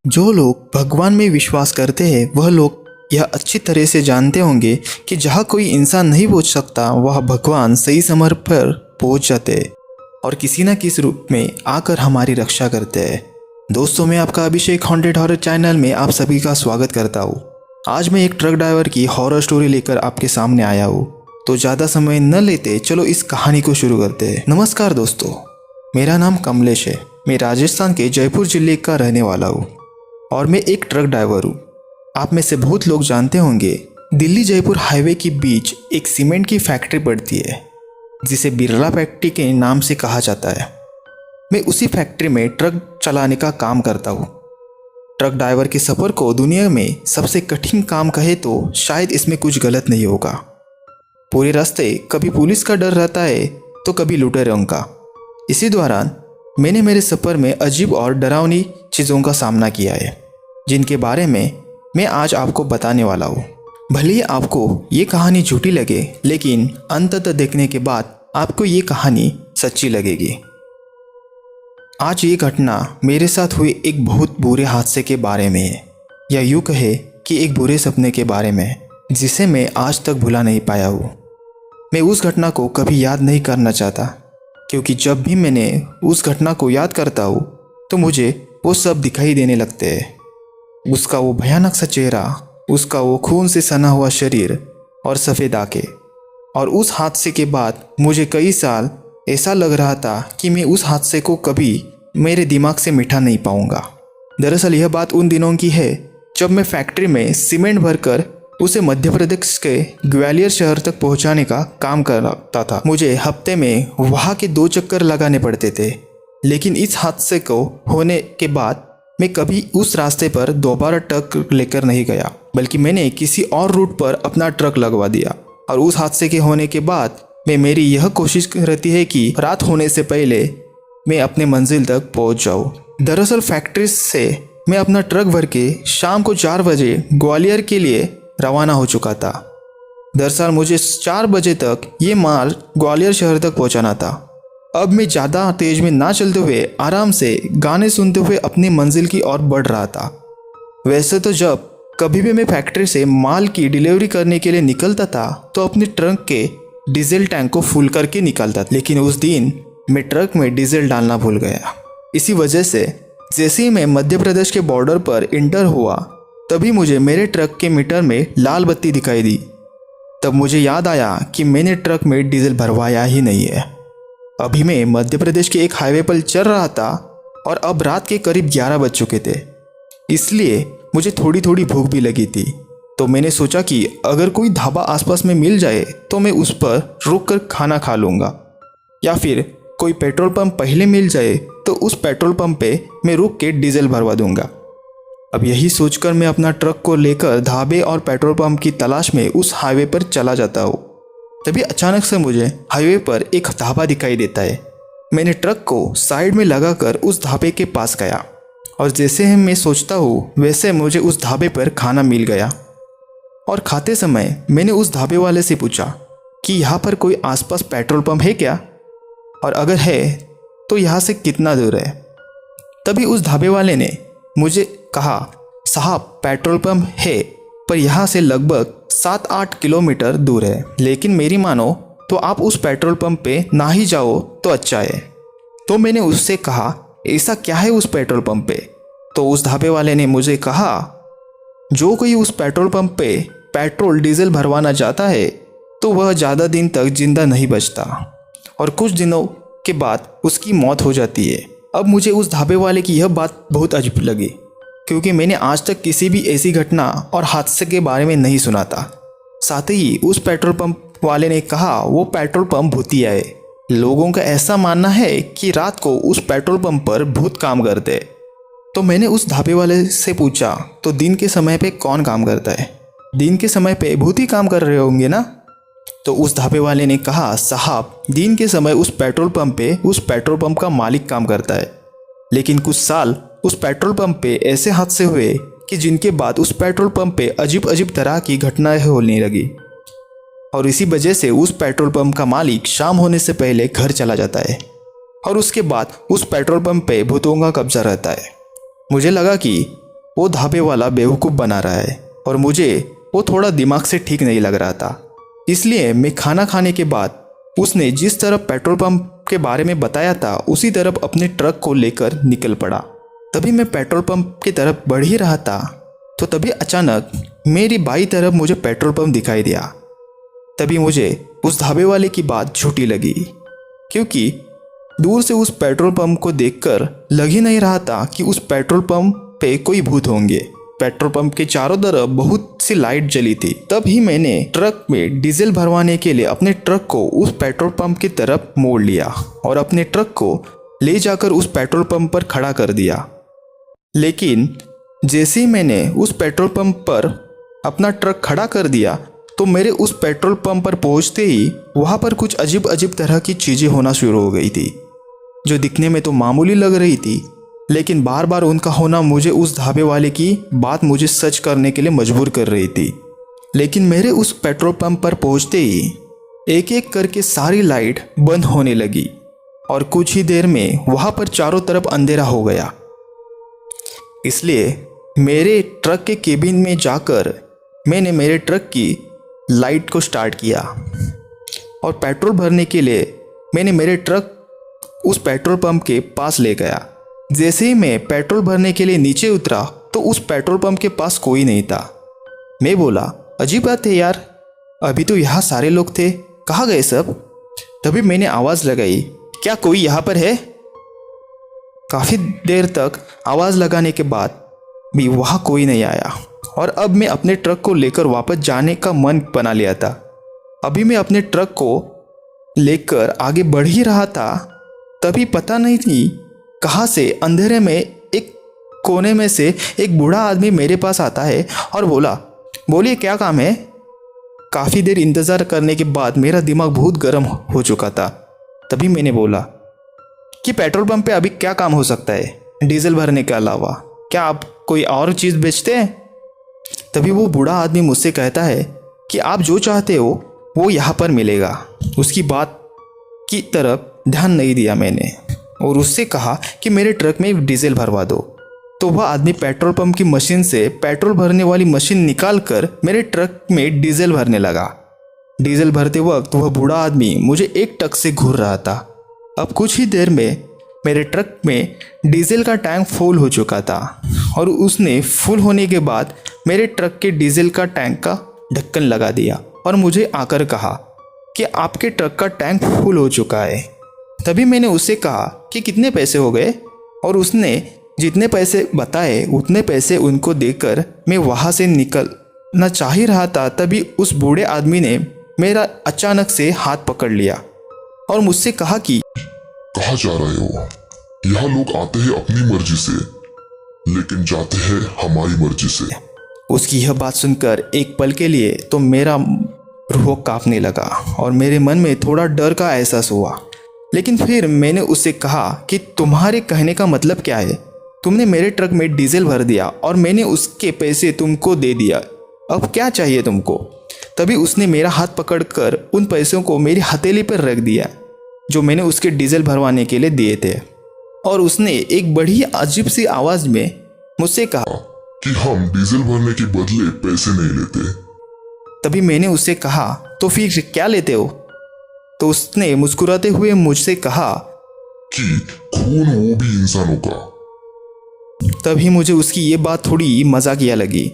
जो लोग भगवान में विश्वास करते हैं वह लोग यह अच्छी तरह से जानते होंगे कि जहाँ कोई इंसान नहीं पहुँच सकता वह भगवान सही समय पर पहुँच जाते हैं और किसी न किसी रूप में आकर हमारी रक्षा करते हैं। दोस्तों, मैं आपका अभिषेक हॉन्टेड हॉरर चैनल में आप सभी का स्वागत करता हूँ। आज मैं एक ट्रक ड्राइवर की हॉरर स्टोरी लेकर आपके सामने आया हूँ। तो ज़्यादा समय न लेते चलो इस कहानी को शुरू करते हैं। नमस्कार दोस्तों, मेरा नाम कमलेश है। मैं राजस्थान के जयपुर जिले का रहने वाला हूँ और मैं एक ट्रक ड्राइवर हूँ। आप में से बहुत लोग जानते होंगे, दिल्ली जयपुर हाईवे के बीच एक सीमेंट की फैक्ट्री पड़ती है जिसे बिरला फैक्ट्री के नाम से कहा जाता है। मैं उसी फैक्ट्री में ट्रक चलाने का काम करता हूँ। ट्रक ड्राइवर के सफ़र को दुनिया में सबसे कठिन काम कहे तो शायद इसमें कुछ गलत नहीं होगा। पूरे रास्ते कभी पुलिस का डर रहता है तो कभी लुटेरों का। इसी दौरान मैंने मेरे सफ़र में अजीब और डरावनी चीज़ों का सामना किया है जिनके बारे में मैं आज आपको बताने वाला हूँ। भले ही आपको ये कहानी झूठी लगे, लेकिन अंततः देखने के बाद आपको ये कहानी सच्ची लगेगी। आज ये घटना मेरे साथ हुई एक बहुत बुरे हादसे के बारे में है, या यूँ कहे कि एक बुरे सपने के बारे में जिसे मैं आज तक भुला नहीं पाया हूँ। मैं उस घटना को कभी याद नहीं करना चाहता, क्योंकि जब भी मैंने उस घटना को याद करता हूँ तो मुझे वो सब दिखाई देने लगते हैं। उसका वो भयानक सा चेहरा, उसका वो खून से सना हुआ शरीर और सफ़ेद आंखें। और उस हादसे के बाद मुझे कई साल ऐसा लग रहा था कि मैं उस हादसे को कभी मेरे दिमाग से मिटा नहीं पाऊंगा। दरअसल यह बात उन दिनों की है जब मैं फैक्ट्री में सीमेंट भरकर उसे मध्य प्रदेश के ग्वालियर शहर तक पहुंचाने का काम करता था। मुझे हफ्ते में वहां के 2 चक्कर लगाने पड़ते थे, लेकिन इस हादसे को होने के बाद मैं कभी उस रास्ते पर दोबारा ट्रक लेकर नहीं गया, बल्कि मैंने किसी और रूट पर अपना ट्रक लगवा दिया। और उस हादसे के होने के बाद मेरी यह कोशिश रहती है कि रात होने से पहले मैं अपने मंजिल तक पहुंच जाऊं। दरअसल फैक्ट्री से मैं अपना ट्रक भर के शाम को 4 बजे ग्वालियर के लिए रवाना हो चुका था। दरअसल मुझे 4 बजे तक ये माल ग्वालियर शहर तक पहुंचाना था। अब मैं ज़्यादा तेज में ना चलते हुए आराम से गाने सुनते हुए अपनी मंजिल की ओर बढ़ रहा था। वैसे तो जब कभी भी मैं फैक्ट्री से माल की डिलीवरी करने के लिए निकलता था तो अपने ट्रक के डीजल टैंक को फुल करके निकालता था, लेकिन उस दिन मैं ट्रक में डीजल डालना भूल गया। इसी वजह से जैसे ही मैं मध्य प्रदेश के बॉर्डर पर इंटर हुआ तभी मुझे मेरे ट्रक के मीटर में लाल बत्ती दिखाई दी। तब मुझे याद आया कि मैंने ट्रक में डीजल भरवाया ही नहीं है। अभी मैं मध्य प्रदेश के एक हाईवे पर चल रहा था और अब रात के करीब 11 बज चुके थे, इसलिए मुझे थोड़ी थोड़ी भूख भी लगी थी। तो मैंने सोचा कि अगर कोई ढाबा आसपास में मिल जाए तो मैं उस पर रुक कर खाना खा लूँगा, या फिर कोई पेट्रोल पंप पहले मिल जाए तो उस पेट्रोल पंप पे मैं रुक के डीजल भरवा दूँगा। अब यही सोचकर मैं अपना ट्रक को लेकर ढाबे और पेट्रोल पंप की तलाश में उस हाईवे पर चला जाता हूँ। तभी अचानक से मुझे हाईवे पर एक ढाबा दिखाई देता है। मैंने ट्रक को साइड में लगाकर उस ढाबे के पास गया और जैसे ही मैं सोचता हूँ वैसे मुझे उस ढाबे पर खाना मिल गया। और खाते समय मैंने उस ढाबे वाले से पूछा कि यहाँ पर कोई आसपास पेट्रोल पंप है क्या, और अगर है तो यहाँ से कितना दूर है। तभी उस ढाबे वाले ने मुझे कहा, साहब पेट्रोल पंप है पर यहाँ से लगभग 7-8 किलोमीटर दूर है, लेकिन मेरी मानो तो आप उस पेट्रोल पंप पे ना ही जाओ तो अच्छा है। तो मैंने उससे कहा, ऐसा क्या है उस पेट्रोल पंप पे? तो उस ढाबे वाले ने मुझे कहा, जो कोई उस पेट्रोल पंप पे पेट्रोल डीजल भरवाना चाहता है तो वह ज़्यादा दिन तक जिंदा नहीं बचता और कुछ दिनों के बाद उसकी मौत हो जाती है। अब मुझे उस ढाबे वाले की यह बात बहुत अजीब लगी, क्योंकि मैंने आज तक किसी भी ऐसी घटना और हादसे के बारे में नहीं सुना था। साथ ही उस पेट्रोल पंप वाले ने कहा वो पेट्रोल पंप भूतिया है। लोगों का ऐसा मानना है कि रात को उस पेट्रोल पंप पर भूत काम करते। तो मैंने उस ढाबे वाले से पूछा, तो दिन के समय पे कौन काम करता है? दिन के समय पे भूत ही काम कर रहे होंगे ना? तो उस ढाबे वाले ने कहा, साहब दिन के समय उस पेट्रोल पंप पे उस पेट्रोल पंप का मालिक काम करता है, लेकिन कुछ साल उस पेट्रोल पंप पे ऐसे हादसे हुए कि जिनके बाद उस पेट्रोल पंप पे अजीब अजीब तरह की घटनाएं होने लगी और इसी वजह से उस पेट्रोल पंप का मालिक शाम होने से पहले घर चला जाता है और उसके बाद उस पेट्रोल पंप पे भूतों का कब्जा रहता है। मुझे लगा कि वो ढाबे वाला बेवकूफ़ बना रहा है और मुझे वो थोड़ा दिमाग से ठीक नहीं लग रहा था। इसलिए मैं खाना खाने के बाद उसने जिस तरफ पेट्रोल पंप के बारे में बताया था उसी तरफ अपने ट्रक को लेकर निकल पड़ा। तभी मैं पेट्रोल पंप की तरफ बढ़ ही रहा था तो तभी अचानक मेरी बाईं तरफ मुझे पेट्रोल पंप दिखाई दिया। तभी मुझे उस ढाबे वाले की बात झूठी लगी, क्योंकि दूर से उस पेट्रोल पंप को देखकर लग ही नहीं रहा था कि उस पेट्रोल पंप पे कोई भूत होंगे। पेट्रोल पंप के चारों तरफ बहुत सी लाइट जली थी। तब ही मैंने ट्रक में डीजल भरवाने के लिए अपने ट्रक को उस पेट्रोल पंप की तरफ मोड़ लिया और अपने ट्रक को ले जाकर उस पेट्रोल पंप पर खड़ा कर दिया। लेकिन जैसे ही मैंने उस पेट्रोल पंप पर अपना ट्रक खड़ा कर दिया तो मेरे उस पेट्रोल पंप पर पहुंचते ही वहां पर कुछ अजीब अजीब तरह की चीज़ें होना शुरू हो गई थी, जो दिखने में तो मामूली लग रही थी, लेकिन बार बार उनका होना मुझे उस ढाबे वाले की बात मुझे सच करने के लिए मजबूर कर रही थी। लेकिन मेरे उस पेट्रोल पंप पर पहुंचते ही एक एक करके सारी लाइट बंद होने लगी और कुछ ही देर में वहां पर चारों तरफ अंधेरा हो गया। इसलिए मेरे ट्रक के केबिन में जाकर मैंने मेरे ट्रक की लाइट को स्टार्ट किया और पेट्रोल भरने के लिए मैंने मेरे ट्रक उस पेट्रोल पंप के पास ले गया। जैसे ही मैं पेट्रोल भरने के लिए नीचे उतरा तो उस पेट्रोल पंप के पास कोई नहीं था। मैं बोला, अजीब बात है यार, अभी तो यहाँ सारे लोग थे, कहाँ गए सब? तभी मैंने आवाज़ लगाई, क्या कोई यहाँ पर है? काफ़ी देर तक आवाज़ लगाने के बाद भी वहाँ कोई नहीं आया और अब मैं अपने ट्रक को लेकर वापस जाने का मन बना लिया था। अभी मैं अपने ट्रक को लेकर आगे बढ़ ही रहा था, तभी पता नहीं थी कहाँ से अंधेरे में एक कोने में से एक बूढ़ा आदमी मेरे पास आता है और बोला, बोलिए क्या काम है? काफ़ी देर इंतज़ार करने के बाद मेरा दिमाग बहुत गर्म हो चुका था। तभी मैंने बोला कि पेट्रोल पंप पे अभी क्या काम हो सकता है डीजल भरने के अलावा? क्या आप कोई और चीज़ बेचते हैं? तभी वो बूढ़ा आदमी मुझसे कहता है कि आप जो चाहते हो वो यहाँ पर मिलेगा। उसकी बात की तरफ ध्यान नहीं दिया मैंने और उससे कहा कि मेरे ट्रक में डीजल भरवा दो। तो वह आदमी पेट्रोल पंप की मशीन से पेट्रोल भरने वाली मशीन निकाल कर मेरे ट्रक में डीजल भरने लगा। डीजल भरते वक्त वह बूढ़ा आदमी मुझे एक टक से घूर रहा था। अब कुछ ही देर में मेरे ट्रक में डीजल का टैंक फुल हो चुका था और उसने फुल होने के बाद मेरे ट्रक के डीजल का टैंक का ढक्कन लगा दिया और मुझे आकर कहा कि आपके ट्रक का टैंक फुल हो चुका है। तभी मैंने उससे कहा कि कितने पैसे हो गए, और उसने जितने पैसे बताए उतने पैसे उनको देकर मैं वहाँ से निकलना चाह ही रहा था। तभी उस बूढ़े आदमी ने मेरा अचानक से हाथ पकड़ लिया और मुझसे कहा कि कहाँ जा रहे हो? यहाँ लोग आते हैं अपनी मर्जी से, लेकिन जाते हैं हमारी मर्जी से। उसकी यह बात सुनकर एक पल के लिए तो मेरा रूह कांपने लगा और मेरे मन में थोड़ा डर का एहसास हुआ। लेकिन फिर मैंने उससे कहा कि तुम्हारे कहने का मतलब क्या है? तुमने मेरे ट्रक में डीजल भर दिया और मैंने उसके पैसे तुमको दे दिया, अब क्या चाहिए तुमको? तभी उसने मेरा हाथ पकड़कर उन पैसों को मेरी हथेली पर रख दिया जो मैंने उसके डीजल भरवाने के लिए दिए थे, और उसने एक बड़ी अजीब सी आवाज़ में मुझसे कहा कि हम डीजल भरने के बदले पैसे नहीं लेते। तभी मैंने उससे कहा, तो फिर क्या लेते हो? तो उसने मुस्कुराते हुए मुझसे कहा कि खून, वो भी इंसानों का। तभी मुझे उसकी ये बात थोड़ी मजाकिया लगी।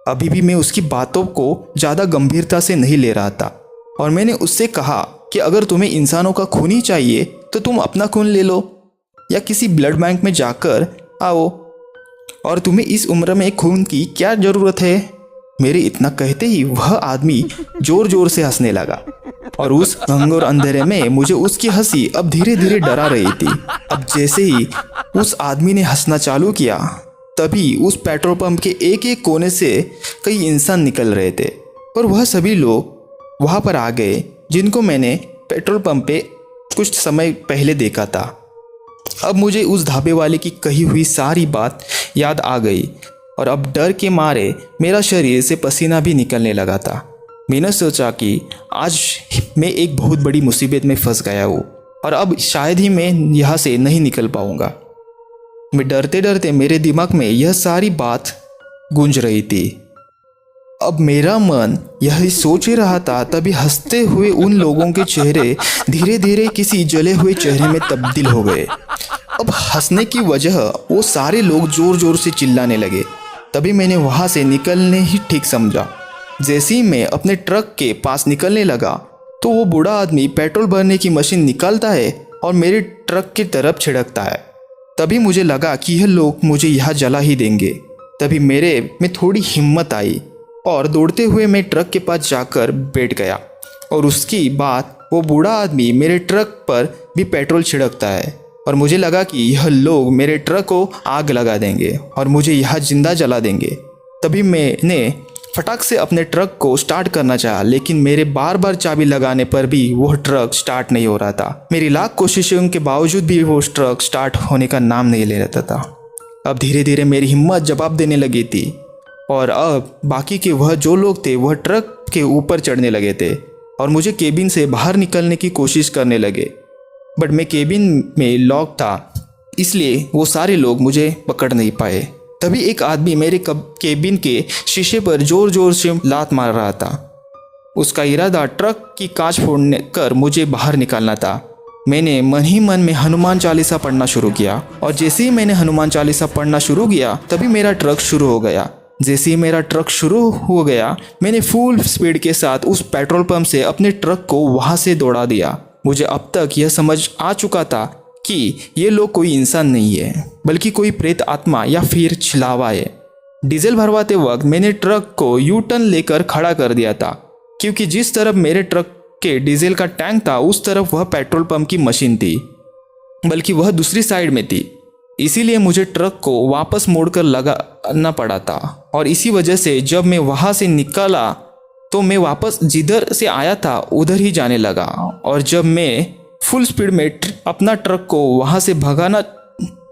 अभी भी मैं उसकी बातों को ज़्यादा गंभीरता से नहीं ले रहा था और मैंने उससे कहा कि अगर तुम्हें इंसानों का खून ही चाहिए तो तुम अपना खून ले लो या किसी ब्लड बैंक में जाकर आओ, और तुम्हें इस उम्र में खून की क्या ज़रूरत है? मेरे इतना कहते ही वह आदमी जोर जोर से हंसने लगा और उस घंघोर अंधेरे में मुझे उसकी हंसी अब धीरे धीरे डरा रही थी। अब जैसे ही उस आदमी ने हंसना चालू किया तभी उस पेट्रोल पंप के एक एक कोने से कई इंसान निकल रहे थे और वह सभी लोग वहाँ पर आ गए जिनको मैंने पेट्रोल पंप पे कुछ समय पहले देखा था। अब मुझे उस ढाबे वाले की कही हुई सारी बात याद आ गई और अब डर के मारे मेरा शरीर से पसीना भी निकलने लगा था। मैंने सोचा कि आज मैं एक बहुत बड़ी मुसीबत में फंस गया हूँ और अब शायद ही मैं यहाँ से नहीं निकल पाऊंगा। मैं डरते डरते मेरे दिमाग में यह सारी बात गूंज रही थी। अब मेरा मन यही सोच ही रहा था, तभी हंसते हुए उन लोगों के चेहरे धीरे धीरे किसी जले हुए चेहरे में तब्दील हो गए। अब हंसने की वजह वो सारे लोग जोर जोर से चिल्लाने लगे। तभी मैंने वहाँ से निकलने ही ठीक समझा। जैसे ही मैं अपने ट्रक के पास निकलने लगा तो वो बूढ़ा आदमी पेट्रोल भरने की मशीन निकालता है और मेरे ट्रक की तरफ छिड़कता है। तभी मुझे लगा कि यह लोग मुझे यहाँ जला ही देंगे। तभी मेरे में थोड़ी हिम्मत आई और दौड़ते हुए मैं ट्रक के पास जाकर बैठ गया। और उसकी बाद वो बूढ़ा आदमी मेरे ट्रक पर भी पेट्रोल छिड़कता है और मुझे लगा कि यह लोग मेरे ट्रक को आग लगा देंगे और मुझे यहाँ जिंदा जला देंगे। तभी मैंने फटाक से अपने ट्रक को स्टार्ट करना चाहा, लेकिन मेरे बार बार चाबी लगाने पर भी वह ट्रक स्टार्ट नहीं हो रहा था। मेरी लाख कोशिशों के बावजूद भी वो ट्रक स्टार्ट होने का नाम नहीं ले रहा था। अब धीरे धीरे मेरी हिम्मत जवाब देने लगी थी और अब बाकी के वह जो लोग थे वह ट्रक के ऊपर चढ़ने लगे थे और मुझे केबिन से बाहर निकलने की कोशिश करने लगे। बट मैं केबिन में लॉक था, इसलिए वो सारे लोग मुझे पकड़ नहीं पाए। तभी एक आदमी मेरे केबिन के शीशे पर जोर जोर से लात मार रहा था। उसका इरादा ट्रक की कांच फोड़ने कर मुझे बाहर निकालना था। मैंने मन ही मन में हनुमान चालीसा पढ़ना शुरू किया और जैसे ही मैंने हनुमान चालीसा पढ़ना शुरू किया तभी मेरा ट्रक शुरू हो गया। जैसे ही मेरा ट्रक शुरू हो गया मैंने फुल स्पीड के साथ उस पेट्रोल पंप से अपने ट्रक को वहां से दौड़ा दिया। मुझे अब तक यह समझ आ चुका था कि ये लोग कोई इंसान नहीं है बल्कि कोई प्रेत आत्मा या फिर छिलावा है। डीजल भरवाते वक्त मैंने ट्रक को यू टर्न लेकर खड़ा कर दिया था, क्योंकि जिस तरफ मेरे ट्रक के डीजल का टैंक था उस तरफ वह पेट्रोल पंप की मशीन थी, बल्कि वह दूसरी साइड में थी। इसीलिए मुझे ट्रक को वापस मोड़कर लगाना पड़ा था और इसी वजह से जब मैं वहां से निकला तो मैं वापस जिधर से आया था उधर ही जाने लगा। और जब मैं फुल स्पीड में अपना ट्रक को वहां से भगाना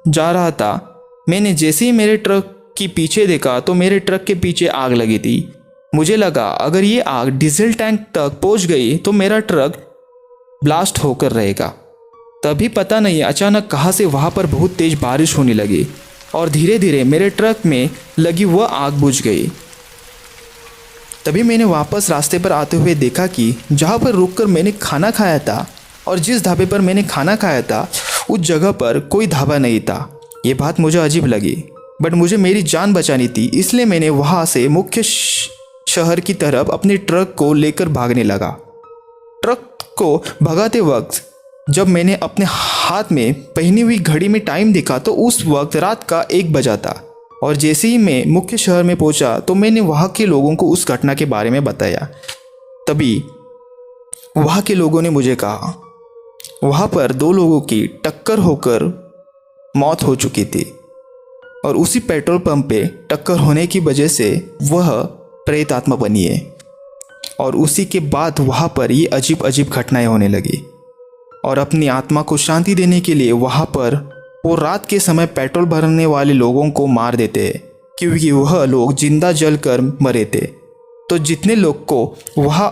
जा रहा था, मैंने जैसे ही मेरे ट्रक के पीछे देखा तो मेरे ट्रक के पीछे आग लगी थी। मुझे लगा अगर ये आग डीजल टैंक तक पहुंच गई तो मेरा ट्रक ब्लास्ट होकर रहेगा। तभी पता नहीं अचानक कहाँ से वहाँ पर बहुत तेज बारिश होने लगी और धीरे धीरे मेरे ट्रक में लगी वह आग बुझ गई। तभी मैंने वापस रास्ते पर आते हुए देखा कि जहाँ पर रुककर मैंने खाना खाया था और जिस ढाबे पर मैंने खाना खाया था उस जगह पर कोई ढाबा नहीं था। ये बात मुझे अजीब लगी, बट मुझे मेरी जान बचानी थी, इसलिए मैंने वहाँ से मुख्य शहर की तरफ अपने ट्रक को लेकर भागने लगा। ट्रक को भगाते वक्त जब मैंने अपने हाथ में पहनी हुई घड़ी में टाइम देखा तो उस वक्त रात का 1 बजा था। और जैसे ही मैं मुख्य शहर में पहुंचा तो मैंने वहाँ के लोगों को उस घटना के बारे में बताया। तभी वहाँ के लोगों ने मुझे कहा वहाँ पर 2 लोगों की टक्कर होकर मौत हो चुकी थी और उसी पेट्रोल पंप पे टक्कर होने की वजह से वह प्रेत आत्मा बनी है। और उसी के बाद वहाँ पर ये अजीब अजीब घटनाएं होने लगी और अपनी आत्मा को शांति देने के लिए वहाँ पर वो रात के समय पेट्रोल भरने वाले लोगों को मार देते हैं, क्योंकि वह लोग जिंदा जल कर मरे थे। तो जितने लोग को वहाँ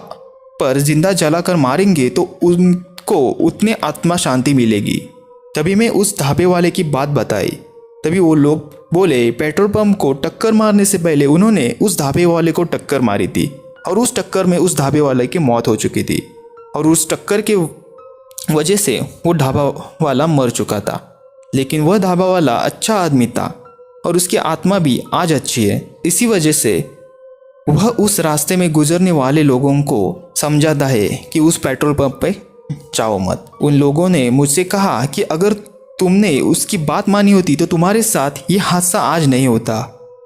पर जिंदा जलाकर मारेंगे तो उनको उतने आत्मा शांति मिलेगी। तभी मैं उस ढाबे वाले की बात बताई। तभी वो लोग बोले पेट्रोल पंप को टक्कर मारने से पहले उन्होंने उस ढाबे वाले को टक्कर मारी थी और उस टक्कर में उस ढाबे वाले की मौत हो चुकी थी और उस टक्कर के वजह से वो ढाबा वाला मर चुका था। लेकिन वह ढाबा वाला अच्छा आदमी था और उसकी आत्मा भी आज अच्छी है। इसी वजह से वह उस रास्ते में गुजरने वाले लोगों को समझाता है कि उस पेट्रोल पंप पे जाओ मत। उन लोगों ने मुझसे कहा कि अगर तुमने उसकी बात मानी होती तो तुम्हारे साथ ये हादसा आज नहीं होता।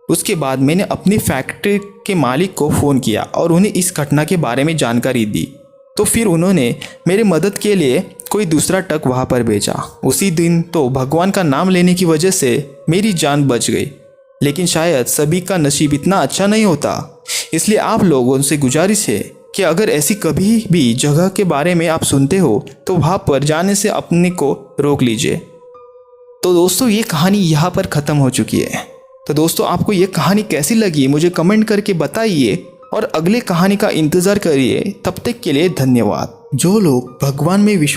उसके बाद मैंने अपनी फैक्ट्री के मालिक को फ़ोन किया और उन्हें इस घटना के बारे में जानकारी दी। तो फिर उन्होंने मेरी मदद के लिए कोई दूसरा ट्रक वहाँ पर भेजा। उसी दिन तो भगवान का नाम लेने की वजह से मेरी जान बच गई। लेकिन शायद सभी का नसीब इतना अच्छा नहीं होता, इसलिए आप लोगों से गुजारिश है कि अगर ऐसी कभी भी जगह के बारे में आप सुनते हो तो वहाँ पर जाने से अपने को रोक लीजिए। तो दोस्तों ये कहानी यहाँ पर ख़त्म हो चुकी है। तो दोस्तों आपको ये कहानी कैसी लगी मुझे कमेंट करके बताइए और अगले कहानी का इंतज़ार करिए। तब तक के लिए धन्यवाद। जो लोग भगवान में विश्वास